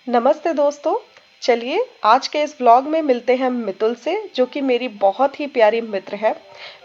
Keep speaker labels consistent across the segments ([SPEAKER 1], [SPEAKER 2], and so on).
[SPEAKER 1] नमस्ते दोस्तों। चलिए आज के इस व्लॉग में मिलते हैं मितुल से, जो कि मेरी बहुत ही प्यारी मित्र है।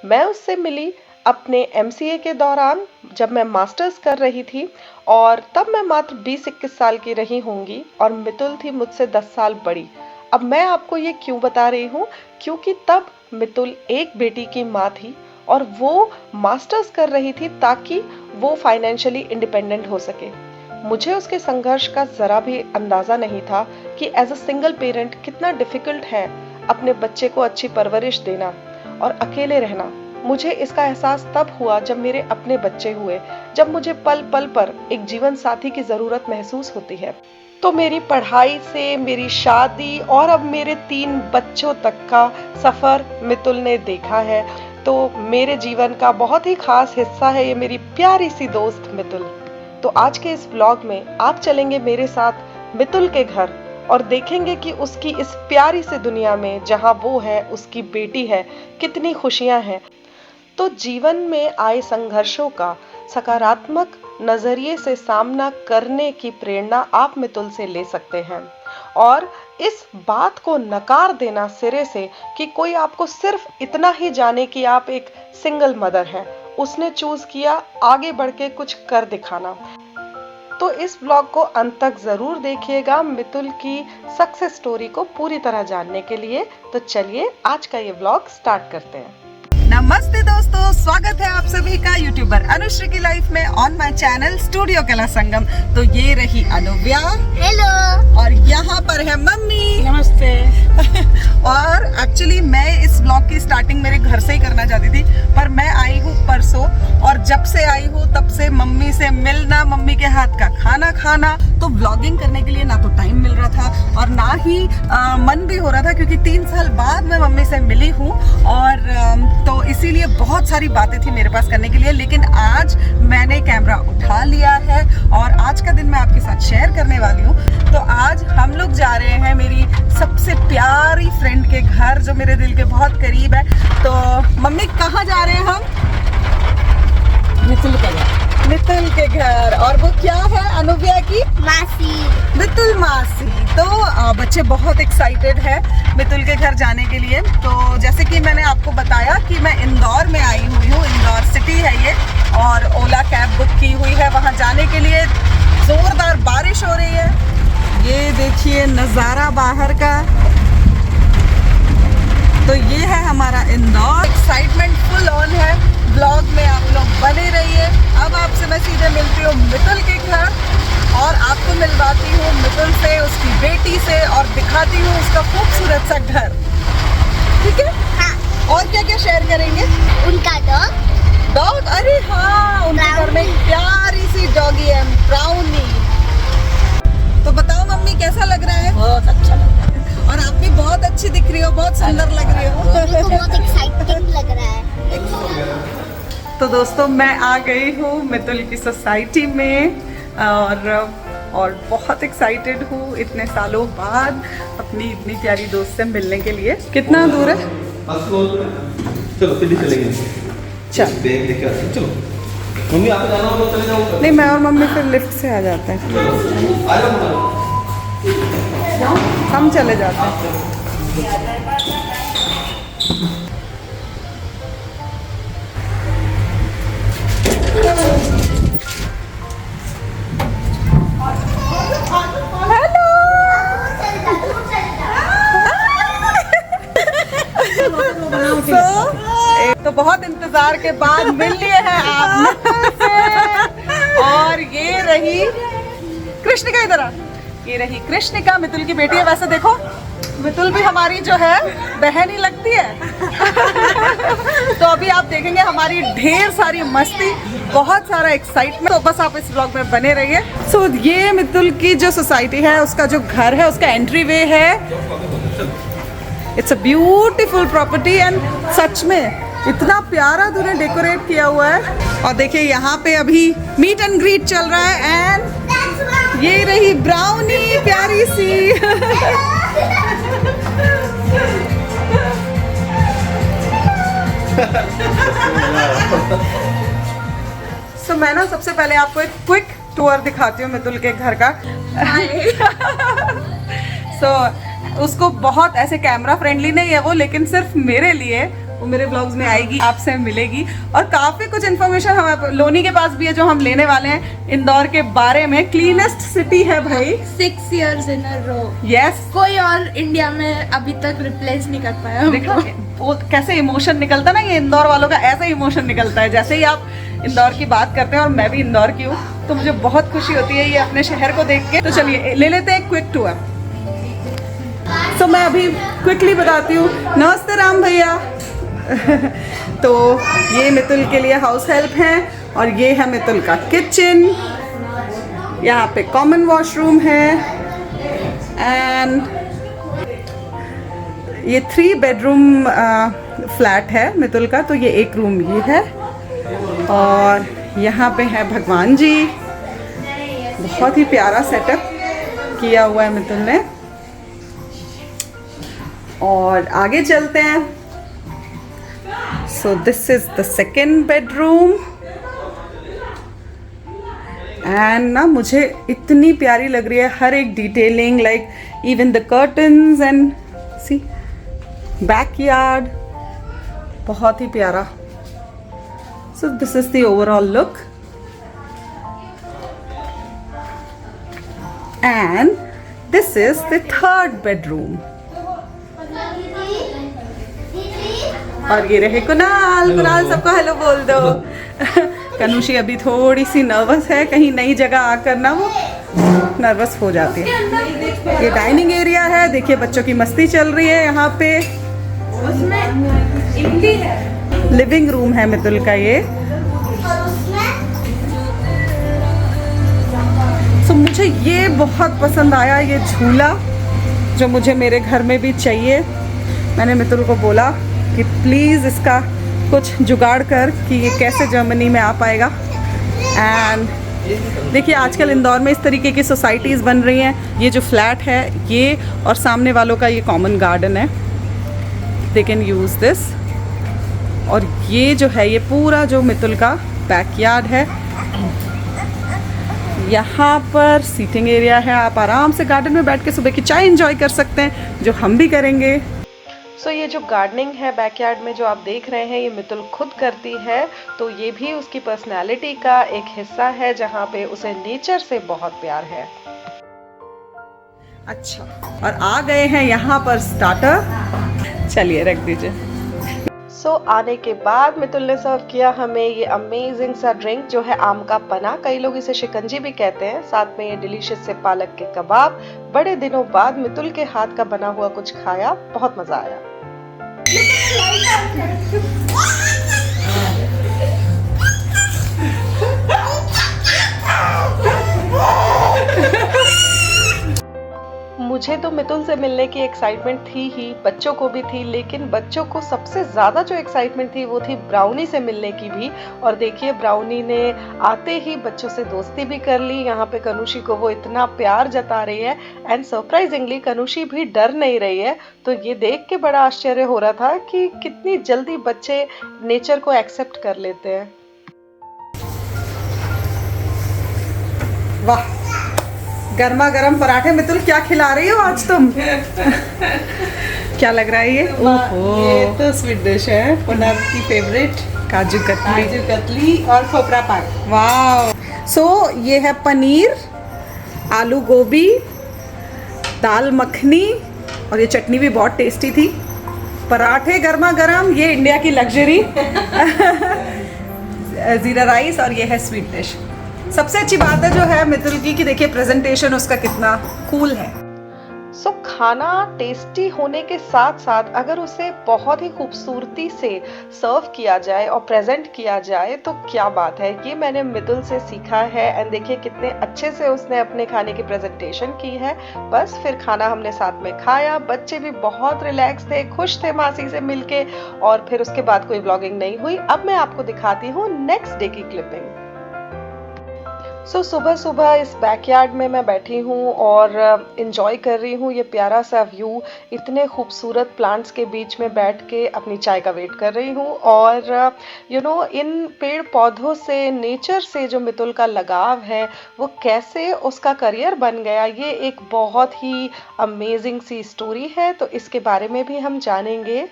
[SPEAKER 1] मैं उससे मिली अपने एमसीए के दौरान, जब मैं मास्टर्स कर रही थी, और तब मैं मात्र 20-21 साल की रही होंगी और मितुल थी मुझसे 10 साल बड़ी। अब मैं आपको ये क्यों बता रही हूँ, क्योंकि तब मितुल एक बेटी की माँ थी और वो मास्टर्स कर रही थी ताकि वो फाइनेंशियली इंडिपेंडेंट हो सके। मुझे उसके संघर्ष का जरा भी अंदाजा नहीं था कि एज अ सिंगल पेरेंट कितना डिफिकल्ट है अपने बच्चे को अच्छी परवरिश देना और अकेले रहना। मुझे इसका एहसास तब हुआ जब मेरे अपने बच्चे हुए, जब मुझे पल पल पर एक जीवन साथी की जरूरत महसूस होती है। तो मेरी पढ़ाई से मेरी शादी और अब मेरे 3 बच्चों तक का सफर मितुल ने देखा है। तो मेरे जीवन का बहुत ही खास हिस्सा है ये मेरी प्यारी सी दोस्त मितुल। तो आज के इस व्लॉग में आप चलेंगे मेरे साथ मितुल के घर और देखेंगे कि उसकी इस प्यारी सी दुनिया में, जहां वो है, उसकी बेटी है, कितनी खुशियां हैं। तो जीवन में आए संघर्षों का सकारात्मक नजरिए से सामना करने की प्रेरणा आप मितुल से ले सकते हैं और इस बात को नकार देना सिरे से कि कोई आपको सिर्फ इतना ही जाने कि आप एक सिंगल मदर हैं। उसने चूज किया आगे बढ़ के कुछ कर दिखाना। तो इस ब्लॉग को अंत तक जरूर देखिएगा मितुल की सक्सेस स्टोरी को पूरी तरह जानने के लिए। तो चलिए आज का ये व्लॉग स्टार्ट करते हैं।
[SPEAKER 2] नमस्ते दोस्तों, स्वागत है आप सभी का यूट्यूबर अनुश्री की लाइफ में ऑन माय चैनल स्टूडियो कला संगम। तो ये रही अनुव्या,
[SPEAKER 3] हेलो,
[SPEAKER 2] और यहाँ पर है मम्मी,
[SPEAKER 3] नमस्ते।
[SPEAKER 2] और एक्चुअली मैं इस ब्लॉग की स्टार्टिंग मेरे घर से ही करना चाहती थी, पर मैं आई हूँ परसों, और जब से आई हूँ तब से मम्मी से मिलना, मम्मी के हाथ का खाना खाना, तो व्लॉगिंग करने के लिए ना तो टाइम मिल रहा था और ना ही मन भी हो रहा था, क्योंकि 3 साल बाद मैं मम्मी से मिली हूँ और तो इसीलिए बहुत सारी बातें थी मेरे पास करने के लिए। लेकिन आज मैंने कैमरा उठा लिया है और आज का दिन मैं आपके साथ शेयर करने वाली हूँ। तो आज हम लोग जा रहे हैं मेरी सबसे प्यारी फ्रेंड के घर, जो मेरे दिल के बहुत करीब है। तो मम्मी कहाँ जा रहे हैं हम?
[SPEAKER 3] मितुल के घर।
[SPEAKER 2] मितुल के घर। और वो क्या है? अनुव्या की
[SPEAKER 3] मासी।
[SPEAKER 2] मितुल मासी। तो बच्चे बहुत एक्साइटेड है मितुल के घर जाने के लिए। तो जैसे कि मैंने आपको बताया कि मैं इंदौर में आई हुई हूँ, इंदौर सिटी है ये, और ओला कैब बुक की हुई है वहाँ जाने के लिए। जोरदार बारिश हो रही है, ये देखिए नज़ारा बाहर का। तो ये है हमारा इंदौर। एक्साइटमेंट फुल ऑन है। ब्लॉग में आप लोग बने रहिए। अब आपसे मैं सीधे मिलती हूँ मितुल के घर और आपको मिलवाती हूँ मितुल से, उसकी बेटी से, और दिखाती हूँ उसका खूबसूरत सा घर। ठीक है?
[SPEAKER 3] हाँ।
[SPEAKER 2] और क्या क्या शेयर करेंगे?
[SPEAKER 3] उनका
[SPEAKER 2] डॉग। अरे हाँ, उनके घर में एक प्यारी सी डॉगी है, ब्राउनी। तो बताओ मम्मी, कैसा लग रहा है?
[SPEAKER 3] बहुत अच्छा लग रहा है।
[SPEAKER 2] और आप भी बहुत अच्छी दिख रही हो, बहुत सुंदर लग रही हो।
[SPEAKER 3] मेरे को बहुत एक्साइटिंग लग रहा है।
[SPEAKER 2] तो दोस्तों, मैं आ गई हूँ मितुल की सोसाइटी में और बहुत एक्साइटेड हूँ इतने सालों बाद अपनी इतनी प्यारी दोस्त से मिलने के लिए। कितना दूर है?
[SPEAKER 4] चलो सीढ़ी चलेंगे।
[SPEAKER 2] चल
[SPEAKER 4] बैग लेके आते हैं। चलो मम्मी, आपको जाना होगा चले जाओ।
[SPEAKER 2] नहीं, मैं और मम्मी फिर लिफ्ट से आ जाते हैं।
[SPEAKER 4] आ जाओ।
[SPEAKER 2] हम चले जाते हैं। तो बहुत इंतजार के बाद मिल लिए हैं आप और ये रही कृष्णिका। इधर आ। ये रही कृष्णिका, मितुल की बेटी है। वैसे देखो, मितुल भी हमारी जो है बहन ही लगती है। तो अभी आप देखेंगे हमारी ढेर सारी मस्ती, बहुत सारा एक्साइटमेंट। तो बस आप इस व्लॉग में बने रहिए। सो ये मितुल की जो सोसाइटी है, उसका जो घर है, उसका एंट्री वे है। It's a beautiful property and such में इतना प्यारा तूने डेकोरेट किया हुआ है। और देखिए यहाँ पे अभी मीट एंड ग्रीट चल रहा है। एंड ये रही ब्राउनी, प्यारी सी। सो मैं ना सबसे पहले आपको एक क्विक टूर दिखाती हूँ मितुल के घर का। उसको बहुत ऐसे कैमरा फ्रेंडली नहीं है वो, लेकिन सिर्फ मेरे लिए वो मेरे ब्लॉग्स में आएगी, आपसे मिलेगी और काफ़ी कुछ इन्फॉर्मेशन हम लोनी के पास भी है जो हम लेने वाले हैं इंदौर के बारे में। क्लीनेस्ट सिटी है भाई,
[SPEAKER 5] 6 years in a row।
[SPEAKER 2] Yes,
[SPEAKER 5] कोई और इंडिया में अभी तक रिप्लेस नहीं कर पाया
[SPEAKER 2] देखा
[SPEAKER 5] हमको।
[SPEAKER 2] वो कैसे इमोशन निकलता ना, ये इंदौर वालों का ऐसा इमोशन निकलता है। जैसे ही आप इंदौर की बात करते हैं और मैं भी इंदौर की हूँ तो मुझे बहुत खुशी होती है ये अपने शहर को देख के। तो चलिए ले लेते हैं क्विक टूर। तो मैं अभी क्विकली बताती हूँ। नमस्ते राम भैया। तो ये मितुल के लिए हाउस हेल्प हैं और ये है मितुल का किचन। यहाँ पे कॉमन वॉशरूम है एंड ये 3 बेडरूम फ्लैट है मितुल का, तो ये एक रूम ये है और यहाँ पे है भगवान जी। बहुत ही प्यारा सेटअप किया हुआ है मितुल ने। और आगे चलते हैं। So this is the second bedroom and ना मुझे इतनी प्यारी लग रही है हर एक detailing, like even the curtains and see backyard, बहुत ही प्यारा। So this is the overall look and this is the third bedroom. और ये रहे कुणाल। कुणाल सबको हेलो बोल दो। कनुषी अभी थोड़ी सी नर्वस है, कहीं नई जगह आकर ना वो नर्वस हो जाती है। ये डाइनिंग एरिया है, देखिए बच्चों की मस्ती चल रही है यहाँ पे। लिविंग रूम है मितुल का ये। तो मुझे ये बहुत पसंद आया, ये झूला जो मुझे मेरे घर में भी चाहिए। मैंने मितुल को बोला कि प्लीज़ इसका कुछ जुगाड़ कर कि ये कैसे जर्मनी में आ पाएगा। एंड देखिए आजकल इंदौर में इस तरीके की सोसाइटीज़ बन रही हैं। ये जो फ्लैट है ये और सामने वालों का ये कॉमन गार्डन है, दे कैन यूज़ दिस। और ये जो है ये पूरा जो मितुल का बैकयार्ड है। यहाँ पर सीटिंग एरिया है, आप आराम से गार्डन में बैठ के सुबह की चाय एंजॉय कर सकते हैं, जो हम भी करेंगे।
[SPEAKER 1] सो ये जो गार्डनिंग है बैकयार्ड में जो आप देख रहे हैं ये मितुल खुद करती है, तो ये भी उसकी पर्सनालिटी का एक हिस्सा है जहाँ पे उसे नेचर से बहुत प्यार है।
[SPEAKER 2] अच्छा, और आ गए हैं यहाँ पर स्टार्टर, चलिए रख दीजिए।
[SPEAKER 1] सो आने के बाद मितुल ने सर्व किया हमें ये अमेजिंग सा ड्रिंक जो है आम का पना, कई लोग इसे शिकंजी भी कहते हैं। साथ में ये डिलीशियस से पालक के कबाब। बड़े दिनों बाद मितुल के हाथ का बना हुआ कुछ खाया, बहुत मजा आया। मुझे तो मितुल से मिलने की एक्साइटमेंट थी ही, बच्चों को भी थी, लेकिन बच्चों को सबसे ज़्यादा जो एक्साइटमेंट थी वो थी ब्राउनी से मिलने की भी। और देखिए ब्राउनी ने आते ही बच्चों से दोस्ती भी कर ली। यहाँ पे कनुषी को वो इतना प्यार जता रही है एंड सरप्राइजिंगली कनुषी भी डर नहीं रही है। तो ये देख के बड़ा आश्चर्य हो रहा था कि कितनी जल्दी बच्चे नेचर को एक्सेप्ट कर लेते हैं।
[SPEAKER 2] वाह, गर्मा गर्म पराठे। मितुल क्या खिला रही हो आज तुम? क्या लग रहा है ये?
[SPEAKER 6] ये तो स्वीट डिश है, पुनाव की फेवरेट,
[SPEAKER 2] काजू कतली।
[SPEAKER 6] काजू कतली और खोपरा पाक।
[SPEAKER 2] वाह। सो ये है पनीर, आलू गोभी, दाल मखनी और ये चटनी भी बहुत टेस्टी थी। पराठे गर्मा गर्म, ये इंडिया की लग्जरी। जीरा राइस और ये है स्वीट डिश। सबसे अच्छी बात है जो है मितुल की कि देखिए प्रेजेंटेशन उसका कितना कूल है।
[SPEAKER 1] सो खाना टेस्टी होने के साथ साथ अगर उसे बहुत ही खूबसूरती से सर्व किया जाए और प्रेजेंट किया जाए तो क्या बात है, ये मैंने मितुल से सीखा है। एंड देखिए कितने अच्छे से उसने अपने खाने की प्रेजेंटेशन की है। बस फिर खाना हमने साथ में खाया, बच्चे भी बहुत रिलैक्स थे, खुश थे मासी से मिलके। और फिर उसके बाद कोई व्लॉगिंग नहीं हुई। अब मैं आपको दिखाती हूँ नेक्स्ट डे की क्लिपिंग। सुबह सुबह इस बैकयार्ड में मैं बैठी हूँ और इंजॉय कर रही हूँ ये प्यारा सा व्यू। इतने खूबसूरत प्लांट्स के बीच में बैठ के अपनी चाय का वेट कर रही हूँ। और इन पेड़ पौधों से, नेचर से जो मितुल का लगाव है वो कैसे उसका करियर बन गया, ये एक बहुत ही अमेजिंग सी स्टोरी है। तो इसके बारे में भी हम जानेंगे।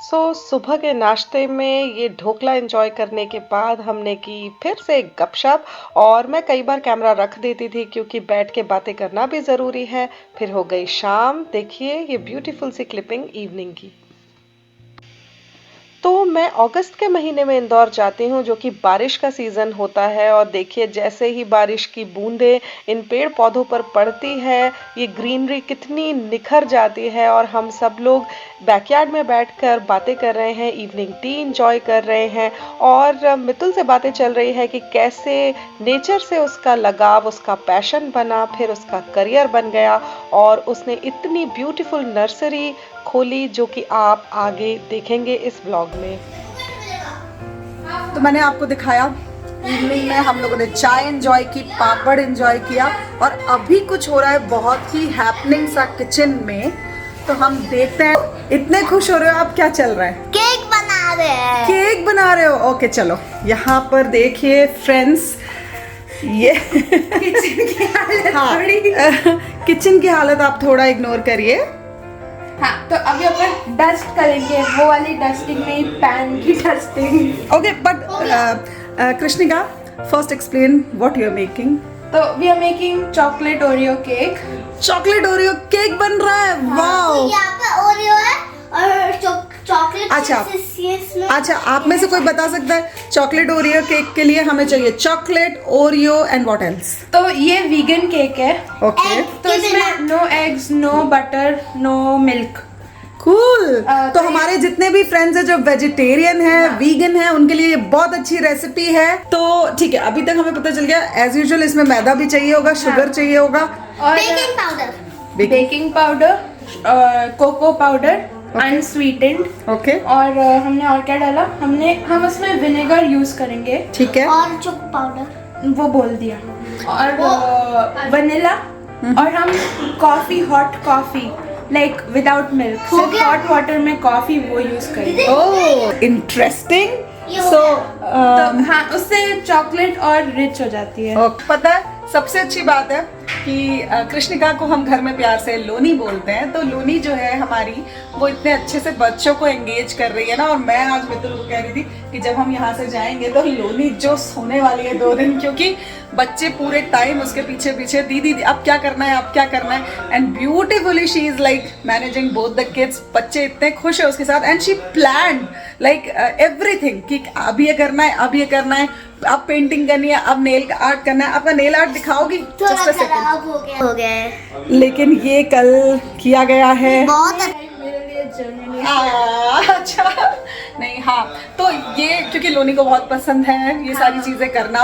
[SPEAKER 1] सुबह के नाश्ते में ये ढोकला एंजॉय करने के बाद हमने की फिर से एक गपशप। और मैं कई बार कैमरा रख देती थी क्योंकि बैठ के बातें करना भी ज़रूरी है। फिर हो गई शाम। देखिए ये ब्यूटीफुल सी क्लिपिंग इवनिंग की। तो मैं अगस्त के महीने में इंदौर जाती हूँ जो कि बारिश का सीज़न होता है। और देखिए जैसे ही बारिश की बूंदें इन पेड़ पौधों पर पड़ती है, ये ग्रीनरी कितनी निखर जाती है। और हम सब लोग बैकयार्ड में बैठकर बातें कर रहे हैं, इवनिंग टी इंजॉय कर रहे हैं। और मितुल से बातें चल रही है कि कैसे नेचर से उसका लगाव, उसका पैशन बना, फिर उसका करियर बन गया और उसने इतनी ब्यूटीफुल नर्सरी खोली जो कि आप आगे देखेंगे इस ब्लॉग में।
[SPEAKER 2] तो मैंने आपको दिखाया इवनिंग में हम लोगों ने चाय एंजॉय की, पापड़ एंजॉय किया और अभी कुछ हो रहा है बहुत ही हैपनिंग सा किचन में। तो हम देखते हैं। इतने खुश हो रहे हो आप, क्या चल रहा है?
[SPEAKER 3] केक बना रहे हैं।
[SPEAKER 2] केक बना रहे हो? ओके चलो। यहाँ पर देखिए फ्रेंड्स, ये किचन की हालत किचन की हालत आप थोड़ा इग्नोर करिए।
[SPEAKER 5] हाँ, तो अभी अपन डस्ट करेंगे, वो वाली डस्टिंग नहीं, पैन की dusting.
[SPEAKER 2] Okay but Krishnika, first explain what you are making.
[SPEAKER 5] तो we are making chocolate Oreo cake.
[SPEAKER 2] Chocolate Oreo cake बन रहा है। वाओ।
[SPEAKER 3] यहाँ पे ओरियो है और चॉकलेट।
[SPEAKER 2] अच्छा, आप में से कोई बता सकता है चॉकलेट ओरियो केक के लिए हमें चाहिए chocolate, Oreo and what else?
[SPEAKER 5] तो ये वीगन केक है।
[SPEAKER 2] ओके।
[SPEAKER 5] तो इसमें no eggs, no butter, no milk.
[SPEAKER 2] Cool. तो हमारे जितने भी फ्रेंड्स हैं जो वेजिटेरियन हैं, वीगन हैं, उनके लिए ये बहुत अच्छी रेसिपी है। तो ठीक है, अभी तक हमें पता चल गया एज यूजुअल इसमें मैदा भी चाहिए होगा, शुगर चाहिए होगा
[SPEAKER 5] और
[SPEAKER 3] baking powder,
[SPEAKER 5] cocoa powder unsweetened.
[SPEAKER 2] Okay.
[SPEAKER 5] और हमने और क्या डाला, हम उसमें विनेगर यूज करेंगे।
[SPEAKER 2] ठीक है।
[SPEAKER 3] और चोको पाउडर
[SPEAKER 5] वो बोल दिया। और वनीला। और हम coffee, hot coffee like without milk, सिर्फ हॉट वाटर में कॉफी वो यूज करेंगे।
[SPEAKER 2] Oh interesting. सो
[SPEAKER 5] तो हाँ, उससे चॉकलेट और रिच हो जाती है।
[SPEAKER 2] पता है सबसे अच्छी बात है कि कृष्णिका को हम घर में प्यार से लोनी बोलते हैं। तो लोनी जो है हमारी, वो इतने अच्छे से बच्चों को एंगेज कर रही है ना। और मैं आज मितुल को कह रही थी कि जब हम यहाँ से जाएंगे तो लोनी जो सोने वाली है 2 दिन, क्योंकि बच्चे पूरे टाइम उसके पीछे पीछे दीदी अब क्या करना है, अब क्या करना है। And beautifully she is like managing both the kids. बच्चे इतने खुश है उसके साथ and she planned like everything कि अब ये करना है, अब ये करना है, अब पेंटिंग करनी है, अब नेल आर्ट करना है। आपका नेल आर्ट दिखाओगी?
[SPEAKER 3] थोड़ा खराब हो गया है।
[SPEAKER 2] लेकिन ये कल किया गया है।
[SPEAKER 3] बहुत
[SPEAKER 5] मेरे लिए जर्नी।
[SPEAKER 2] अच्छा नहीं, हाँ तो ये क्योंकि लोनी को बहुत पसंद है ये सारी चीजें करना।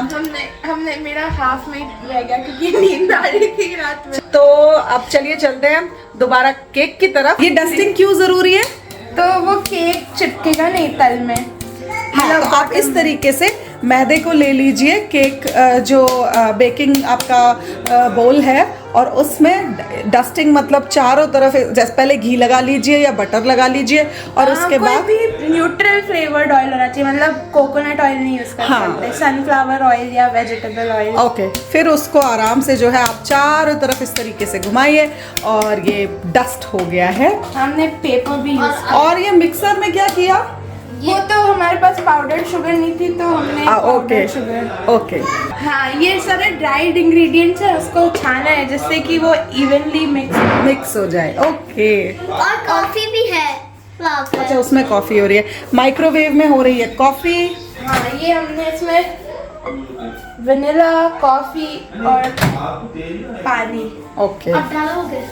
[SPEAKER 5] हमने मेरा हाफ में रह गया क्योंकि नींद आ रही थी रात में।
[SPEAKER 2] तो अब चलिए चलते हैं दोबारा केक की तरफ। ये डस्टिंग क्यों जरूरी है?
[SPEAKER 5] तो वो केक चिपकेगा नहीं तल में।
[SPEAKER 2] हाँ, तो आप इस तरीके से मैदे को ले लीजिए, केक जो बेकिंग आपका बोल है, और उसमें डस्टिंग मतलब चारों तरफ जैसे पहले घी लगा लीजिए या बटर लगा लीजिए और उसके बाद
[SPEAKER 5] भी न्यूट्रल फ्लेवर्ड ऑयल होना चाहिए, मतलब कोकोनट ऑयल नहीं यूज कर सकते, सनफ्लावर ऑयल या वेजिटेबल ऑयल।
[SPEAKER 2] ओके, फिर उसको आराम से जो है आप चारों तरफ इस तरीके से घुमाइए और ये डस्ट हो गया है।
[SPEAKER 5] हमने पेपर भी यूज किया।
[SPEAKER 2] और ये मिक्सर में क्या किया?
[SPEAKER 5] वो तो हमारे पास पाउडर शुगर नहीं थी तो हमने
[SPEAKER 2] ओके
[SPEAKER 5] शुगर।
[SPEAKER 2] ओके।
[SPEAKER 5] हाँ, ये सारे ड्राइड इंग्रेडिएंट्स है, उसको छाना है जिससे कि वो इवनली मिक्स हो जाए।
[SPEAKER 2] ओके।
[SPEAKER 3] और कॉफी भी है।
[SPEAKER 2] अच्छा, उसमें कॉफी हो रही है, माइक्रोवेव में हो रही है कॉफी।
[SPEAKER 5] हाँ, ये हमने इसमें वनीला, कॉफी और पानी।
[SPEAKER 2] ओके।
[SPEAKER 3] अब डालोगे?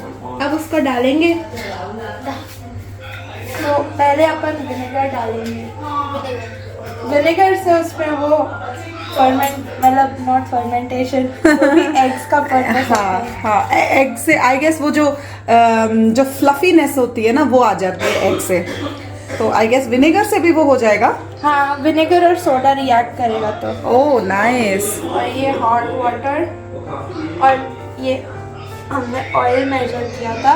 [SPEAKER 5] अब उसको डालेंगे। तो पहले अपन विनेगर डालेंगे। विनेगर से उसमें वो फर्मेंट, मतलब नॉट फर्मेंटेशन, एग्स का पर्पस।
[SPEAKER 2] हाँ हाँ, एग से आई गेस वो जो फ्लफीनेस होती है ना वो आ जाती है एग से। तो आई गेस विनेगर से भी वो हो जाएगा।
[SPEAKER 5] हाँ, विनेगर और सोडा रिएक्ट करेगा तो।
[SPEAKER 2] Oh nice.
[SPEAKER 5] और ये हॉट वाटर और ये हमने ऑयल मेजर किया था,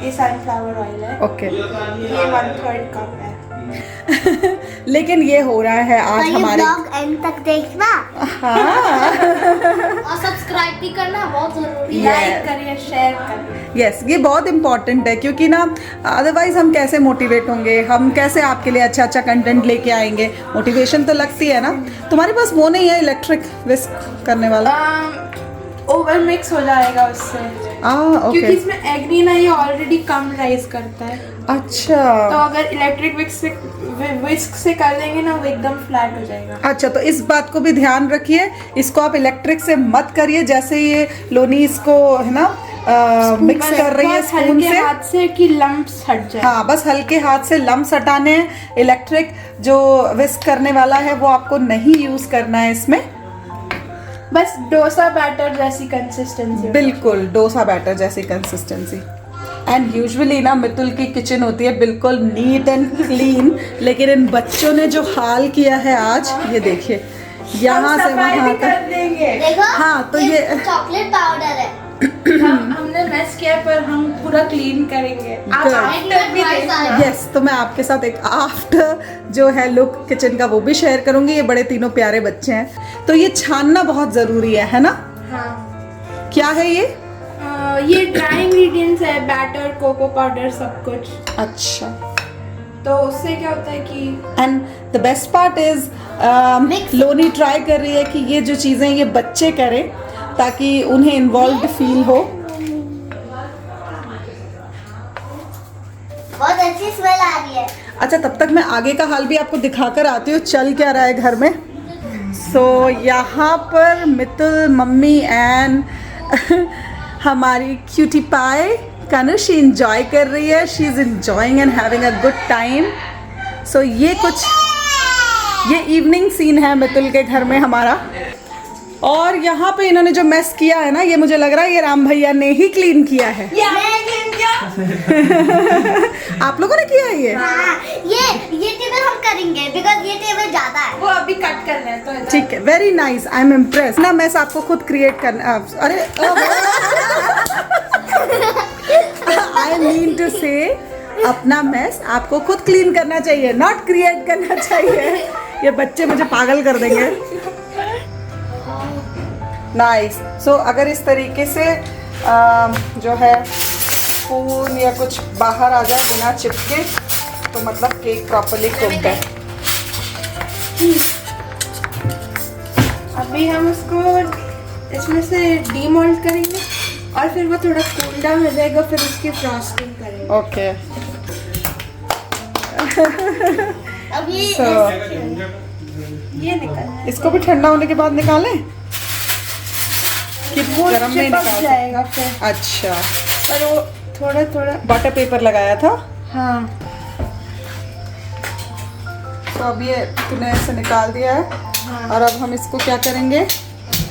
[SPEAKER 5] ये सनफ्लावर ऑयल है।
[SPEAKER 2] ओके।
[SPEAKER 5] ये 1/3 कप है।
[SPEAKER 2] लेकिन ये हो रहा है आज
[SPEAKER 3] ये
[SPEAKER 2] हमारे।
[SPEAKER 3] ब्लॉग एंड तक देखना
[SPEAKER 2] हाँ
[SPEAKER 3] और सब्सक्राइब भी करना बहुत जरूरी है।
[SPEAKER 5] लाइक करिए, शेयर करिए।
[SPEAKER 2] यस, ये बहुत इंपॉर्टेंट है क्योंकि ना अदरवाइज हम कैसे मोटिवेट होंगे, हम कैसे आपके लिए अच्छा अच्छा कंटेंट लेके आएंगे। मोटिवेशन तो लगती है ना। तुम्हारे पास वो नहीं है इलेक्ट्रिक विस्क करने वाला?
[SPEAKER 5] ओवर मिक्स हो जाएगा उससे, क्योंकि
[SPEAKER 2] ओके।
[SPEAKER 5] इसमें एग नहीं ना, ये ऑलरेडी कम राइस करता है।
[SPEAKER 2] अच्छा
[SPEAKER 5] तो अगर इलेक्ट्रिक विस्क से कर देंगे ना, वो एकदम फ्लैट हो जाएगा।
[SPEAKER 2] अच्छा, तो इस बात को भी ध्यान रखिए, इसको आप इलेक्ट्रिक से मत करिए। जैसे ये लोनी इसको है ना मिक्स कर रही है स्पून
[SPEAKER 5] हल्के
[SPEAKER 2] से,
[SPEAKER 5] हाथ से कि लम्प्स हट जाए।
[SPEAKER 2] हाँ बस हल्के हाथ से लम्स हटाने हैं। इलेक्ट्रिक जो विस्क करने वाला है वो आपको नहीं यूज करना है इसमें।
[SPEAKER 5] बस डोसा बैटर जैसी कंसिस्टेंसी।
[SPEAKER 2] बिल्कुल डोसा बैटर जैसी कंसिस्टेंसी। एंड यूजुअली ना मितुल की किचन होती है बिल्कुल नीट एंड क्लीन, लेकिन इन बच्चों ने जो हाल किया है आज, ये देखिए यहाँ से वहाँ
[SPEAKER 5] कर
[SPEAKER 2] तक।
[SPEAKER 5] देंगे।
[SPEAKER 3] देखो
[SPEAKER 2] हाँ, तो ये
[SPEAKER 3] चॉकलेट पाउडर है।
[SPEAKER 5] हमने मेस किया पर हम पूरा क्लीन करेंगे। आप
[SPEAKER 2] Good.
[SPEAKER 5] आफ्टर भी देखना।
[SPEAKER 2] यस, तो मैं आपके साथ एक आफ्टर जो है लुक किचन का वो भी शेयर करूंगी। ये बड़े तीनों प्यारे बच्चे हैं, तो ये छानना बहुत जरूरी है ना?
[SPEAKER 5] हाँ,
[SPEAKER 2] क्या है ये?
[SPEAKER 5] ये ड्राई इंग्रेडिएंट्स है, बैटर, कोको पाउडर, सब कुछ।
[SPEAKER 2] अच्छा।
[SPEAKER 5] तो उससे क्या होता है कि
[SPEAKER 2] and the best part is Loni try कर रही है कि ये जो चीज़ें ये बच्चे करें ताकि उन्हें इन्वॉल्व फील हो।
[SPEAKER 3] बहुत अच्छी स्मेल आ रही है।
[SPEAKER 2] अच्छा, तब तक मैं आगे का हाल भी आपको दिखाकर आती हूँ चल क्या रहा है घर में। सो यहाँ पर मितुल, मम्मी एंड हमारी क्यूटी पाई कनुष इंजॉय कर रही है। She is enjoying and having a good time. So ये इवनिंग सीन है मितुल के घर में हमारा। और यहाँ पे इन्होंने जो मेस किया है ना, ये मुझे लग रहा है ये राम भैया ने ही क्लीन किया है। आप लोगों ने किया है ये?
[SPEAKER 3] हाँ, ये टेबल हम करेंगे बिकॉज ये टेबल ज्यादा है।
[SPEAKER 5] वो अभी कट कर रहे हैं तो
[SPEAKER 2] ठीक है, very nice, I am impress ना। मेस आपको खुद क्रिएट करना। अरे आई मीन टू से अपना मेस आपको खुद क्लीन करना चाहिए, नॉट क्रिएट करना चाहिए। ये बच्चे मुझे पागल कर देंगे। नाइस। सो अगर इस तरीके से जो है स्पून या कुछ बाहर आ जाए बिना चिपके, तो मतलब केक प्रॉपर्ली कुक्ड है।
[SPEAKER 5] अभी हम उसको इसमें से डीमोल्ड करेंगे और फिर वो थोड़ा कूल डाउन हो जाएगा, फिर उसकी फ्रॉस्टिंग करेंगे।
[SPEAKER 2] ओके।
[SPEAKER 3] अब ये
[SPEAKER 5] ये निकलना है,
[SPEAKER 2] इसको भी ठंडा होने के बाद निकालें कि
[SPEAKER 5] वो
[SPEAKER 2] गरम में
[SPEAKER 5] चिपक
[SPEAKER 2] निकाल?
[SPEAKER 5] जाएगा फिर।
[SPEAKER 2] अच्छा,
[SPEAKER 5] पर वो थोड़ा थोड़ा,
[SPEAKER 2] बटर पेपर लगाया था।
[SPEAKER 5] हाँ।
[SPEAKER 2] तो अब ये तूने ऐसे निकाल दिया है।
[SPEAKER 5] हाँ।
[SPEAKER 2] और अब हम इसको क्या करेंगे?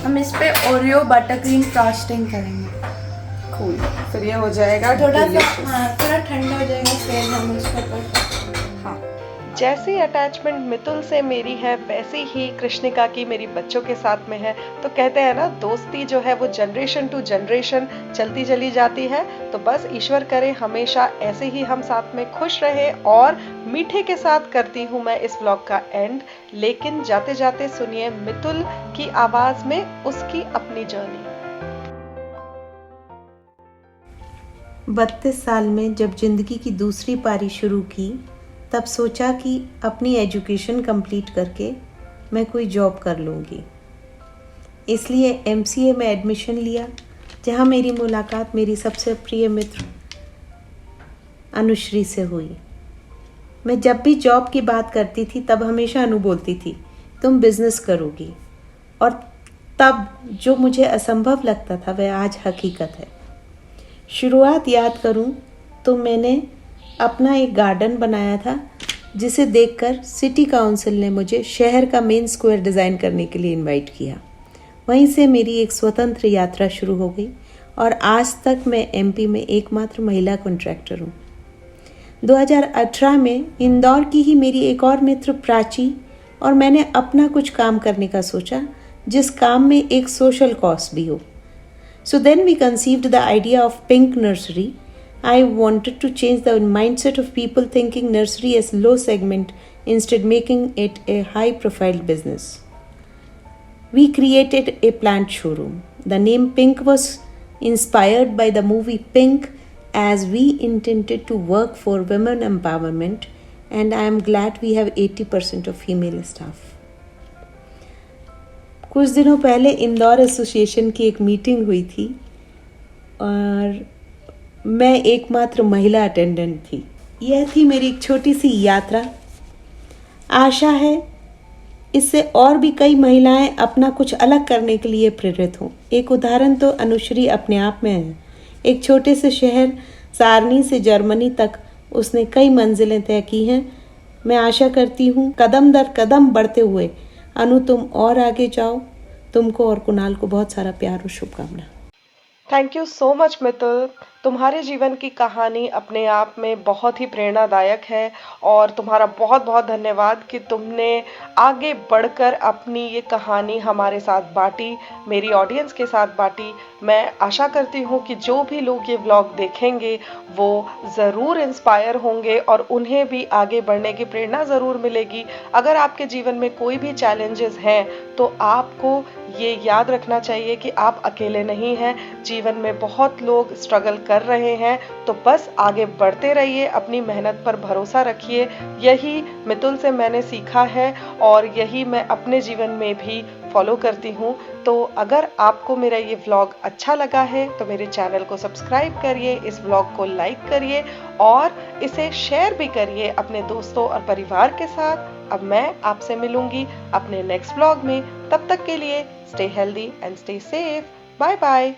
[SPEAKER 5] हम इस पे ओरियो बटर क्रीम फ्रॉस्टिंग करेंगे।
[SPEAKER 2] कूल, फिर ये हो जाएगा
[SPEAKER 5] थोड़ा
[SPEAKER 2] delicious।
[SPEAKER 5] हाँ, थोड़ा ठंडा हो जाएगा फिर हम उसके ऊपर।
[SPEAKER 2] हाँ,
[SPEAKER 1] जैसी अटैचमेंट मितुल से मेरी है वैसी ही कृष्णिका की मेरी बच्चों के साथ में है। तो कहते हैं ना, दोस्ती जो है वो जनरेशन टू जनरेशन चलती चली जाती है। तो बस ईश्वर करे हमेशा ऐसे ही हम साथ में खुश रहे। और मीठे के साथ करती हूँ मैं इस व्लॉग का एंड, लेकिन जाते जाते सुनिए मितुल की आवाज में उसकी अपनी जर्नी।
[SPEAKER 7] 32 साल में जब ज़िंदगी की दूसरी पारी शुरू की, तब सोचा कि अपनी एजुकेशन कंप्लीट करके मैं कोई जॉब कर लूँगी। इसलिए MCA में एडमिशन लिया, जहाँ मेरी मुलाकात मेरी सबसे प्रिय मित्र अनुश्री से हुई। मैं जब भी जॉब की बात करती थी तब हमेशा अनु बोलती थी, तुम बिज़नेस करोगी। और तब जो मुझे असंभव लगता था वह आज हकीकत है। शुरुआत याद करूं तो मैंने अपना एक गार्डन बनाया था, जिसे देखकर सिटी काउंसिल ने मुझे शहर का मेन स्क्वायर डिज़ाइन करने के लिए इनवाइट किया। वहीं से मेरी एक स्वतंत्र यात्रा शुरू हो गई और आज तक मैं MP में एकमात्र महिला कॉन्ट्रैक्टर हूँ। 2018 में इंदौर की ही मेरी एक और मित्र प्राची और मैंने अपना कुछ काम करने का सोचा जिस काम में एक सोशल कॉज भी हो. So then we conceived the idea of Pink Nursery. I wanted to change the mindset of people thinking nursery as low segment, instead making it a high profile business. We created a plant showroom. The name Pink was inspired by the movie Pink, as we intended to work for women empowerment, and I am glad we have 80% of female staff. कुछ दिनों पहले Indore association की एक meeting हुई थी और मैं एकमात्र महिला अटेंडेंट थी. यह थी मेरी एक छोटी सी यात्रा. आशा है इससे और भी कई महिलाएं अपना कुछ अलग करने के लिए प्रेरित हों. एक उदाहरण तो अनुश्री अपने आप में है. एक छोटे से शहर सारनी से जर्मनी तक उसने कई मंजिलें तय की हैं. मैं आशा करती हूँ कदम दर कदम बढ़ते हुए अनु तुम और आगे जाओ. तुमको और कुणाल को बहुत सारा प्यार और शुभकामना.
[SPEAKER 1] Thank you so much Mitul. तुम्हारे जीवन की कहानी अपने आप में बहुत ही प्रेरणादायक है और तुम्हारा बहुत बहुत धन्यवाद कि तुमने आगे बढ़कर अपनी ये कहानी हमारे साथ बांटी, मेरी ऑडियंस के साथ बांटी. मैं आशा करती हूँ कि जो भी लोग ये व्लॉग देखेंगे वो ज़रूर इंस्पायर होंगे और उन्हें भी आगे बढ़ने की प्रेरणा ज़रूर मिलेगी. अगर आपके जीवन में कोई भी चैलेंजेस हैं तो आपको ये याद रखना चाहिए कि आप अकेले नहीं हैं. जीवन में बहुत लोग स्ट्रगल कर रहे हैं, तो बस आगे बढ़ते रहिए, अपनी मेहनत पर भरोसा रखिए. यही मितुल से मैंने सीखा है और यही मैं अपने जीवन में भी फॉलो करती हूँ. तो अगर आपको मेरा ये व्लॉग अच्छा लगा है तो मेरे चैनल को सब्सक्राइब करिए, इस व्लॉग को लाइक करिए और इसे शेयर भी करिए अपने दोस्तों और परिवार के साथ. अब मैं आपसे मिलूंगी अपने नेक्स्ट व्लॉग में. तब तक के लिए stay healthy and stay safe. Bye bye.